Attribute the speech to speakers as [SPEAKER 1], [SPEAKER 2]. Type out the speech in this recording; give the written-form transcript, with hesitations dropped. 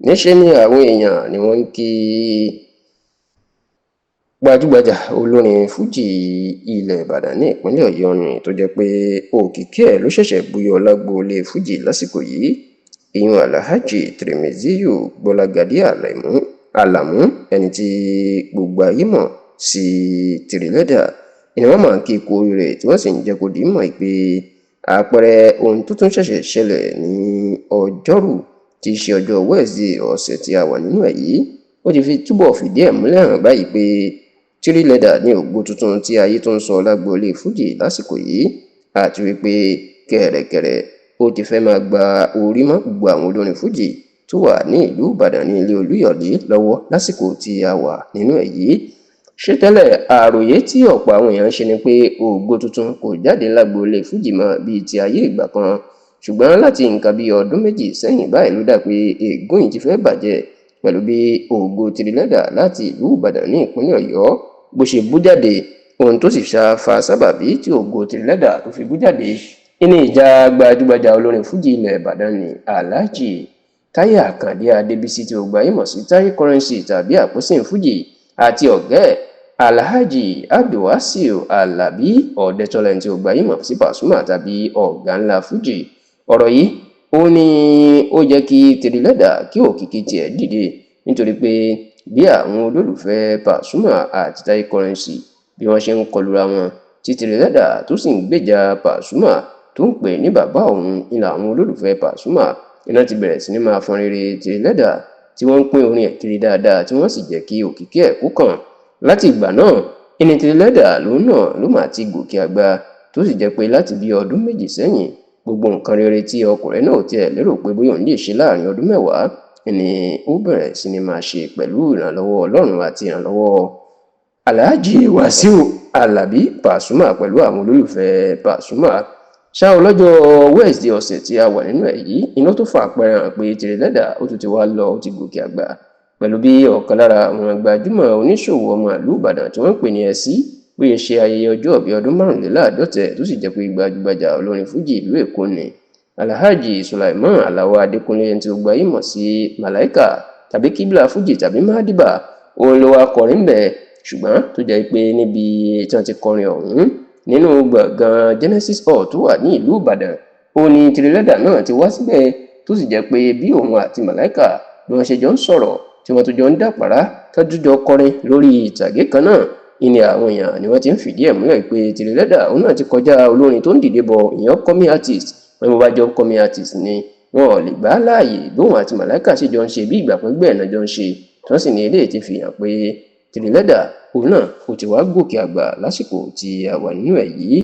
[SPEAKER 1] níṣẹ́ ni àwọn èèyàn ni wọ́n ń kí gbajúgbajà olórin fújì ilẹ̀ ìbàdàn ní ìpínlẹ̀ ọ̀yọ́ ni tó jẹ́ pé òkìkí ẹ̀ ló ṣẹ̀ṣẹ̀ búyọ lágboolé fújì lásìkò yìí. ìyún alhaji tirimiziyu gbọ́lágadé àlàmú ẹni tí gbogbo ayé mọ̀ sí tìrìlẹ́dà ni wọ́n máa ń kí ikú oríire tí wọ́n sì ń jẹ́ kó dì í mọ̀ pé àpẹẹrẹ ohun tó tún ṣẹ̀ṣẹ̀ ṣẹlẹ̀ ní ọjọ́rú tí í ṣe ọjọ́ wẹ́ẹ̀sì ọ̀sẹ̀ tí a wà nínú ẹ̀ yìí ó ti fi túbọ̀ fìdí ẹ̀ múlẹ̀ hàn báyìí pé tìrìlẹ́dà ní ògo tuntun tí ayé tó ń sọ lágboolé fújì lásìkò yìí àti wípé kẹ̀rẹ̀kẹ̀rẹ̀ ó ti fẹ́ máa gba orí mọ́ gbogbo àwọn olórin fújì tó wà ní ìlú ìbàdàn ní ilé olúyọ̀lé lọ́wọ́ lásìkò tí a wà nínú ẹ̀ yìí. ṣé tẹ́lẹ̀ àròyé tí ọ̀pọ̀ àwọn èèyàn ṣe ni pé ògo tuntun kò jáde lágboolé fújì mọ́ bíi ti ayé ìgbà kan, ṣùgbọ́n láti nǹkan bíi ọdún méjì sẹ́yìn báyìí ló dà pé ègún yìí ti fẹ́ bàjẹ́ pẹ̀lú bí ògo tìrìlẹ́dà láti ìlú ìbàdàn ní ìpínlẹ̀ ọ̀yọ́ bó ṣe bú jáde. ohun tó sì fa sábàbí tí ògo tìrìlẹ́dà tó fi bú jáde ní ìjà gbajúgbajà olórin fújì ilẹ̀ ìbàdàn ní alhaji táyé àkàndé adébísí tí ó gbayé mọ̀ sí táyé currency tàbí àpòsìn fújì àti ọ̀gá ẹ̀ alhaji abdulwasiu alabi ọ̀dẹ́tọ́lẹ̀ tí ó gbayé mọ̀ sí pasuma tàbí ọ̀gá ńlá fújì. ọ̀rọ̀ yìí ó ní ó jẹ́ kí tìrìlẹ́dà kí òkìkí tiẹ̀ dìde nítorí pé bí àwọn olólùfẹ́ pasuma àti táyé currency bí wọ́n ṣe ń kọlura wọn tí tìrìlẹ́dà tó sì ń gbèjà pasuma tó ń pè ní bàbá òun ní àwọn olólùfẹ́ pasuma iná ti bẹ̀rẹ̀ sí ní máa fọn rere tìrìlẹ́dà tí wọ́n ń pín orin ẹ̀ kiri dáadáa tí wọ́n sì jẹ́ kí òkìkí ẹ̀ kó kàn. láti ìgbà náà ìní tìrìlẹ́dà lòun náà ló máa ti gòkè àgbà tó sì jẹ́ pé láti bí ọdún méjì sẹ́yìn gbogbo nǹkan rere tí ọkùnrin náà tiẹ̀ lérò pé bóyá òun lè ṣe láàrin ọdún mẹ́wàá ni ó bẹ̀rẹ̀ sí ní máa ṣe pẹ̀lú ìrànlọ́wọ́ ọlọ́run àti ìrànlọ́wọ́ alhaji wasiu alabi pasuma pẹ̀lú àwọn olólùfẹ́ pasuma. ṣá o lọ́jọ́ wẹ́ẹ̀sì ọ̀sẹ̀ tí a wà nínú ẹ̀ yìí iná tó fà àpẹẹrẹ hàn pé tìrìlẹ́dà ó tún ti wá lọ ó ti gòkè àgbà pẹ̀lú bí ọ̀kan lára àwọn gbajúmọ̀ oníṣòwò ọmọ ìlú ìbàdàn tí wọ́n ń pè ní ẹ̀sí bóyá ṣe ayẹyẹ ọjọ́ ìbí ọdún 45 tó sì jẹ́ pé gbajúgbajà olórin fújì ìlú èkó ni alhaji sulaiman alao adékúnlé tí ó gbayé mọ̀ sí malaika tàbí kíbla fújì tàbí madiba òun ló wá kọrin bẹ́ẹ̀, ṣùgbọ́n tó jẹ́ pé níbi tí wọ́n ti kọrin ọ̀hún nínú gbọ̀ngàn genesis hall tó wà ní ìlú ìbàdàn ó ní tìrìlẹ́dà náà ti wá síbẹ̀ tó sì jẹ́ pé bí òun àti màláìkà bí wọ́n ṣe jọ ń sọ̀rọ̀ tí wọ́n tó jọ ń dàpàrà tọ́jú jọ kọrin lórí ìtàgé kan náà ìní àwọn èèyàn ni wọ́n ti ń fìdí ẹ̀ múlẹ̀ pé tìrìlẹ́dà òun náà ti kọjá olórin tó ń dìde bọ ìyẹn kọ́mí artist wọn bá jọ kọ́mí artist ni wọn ò lè gbà á láàyè bí òun àti màláìkà ṣe jọ ń ṣe bí ìgbà pẹ́gbẹ́ ẹ̀ náà jọ ń ṣe tí wọ́n sì ní eléyìí ti fi hàn pé tìrìlẹ́dà òun náà ó ti wá gòkè àgbà lásìkò tí a wà nínú ẹ̀ yìí.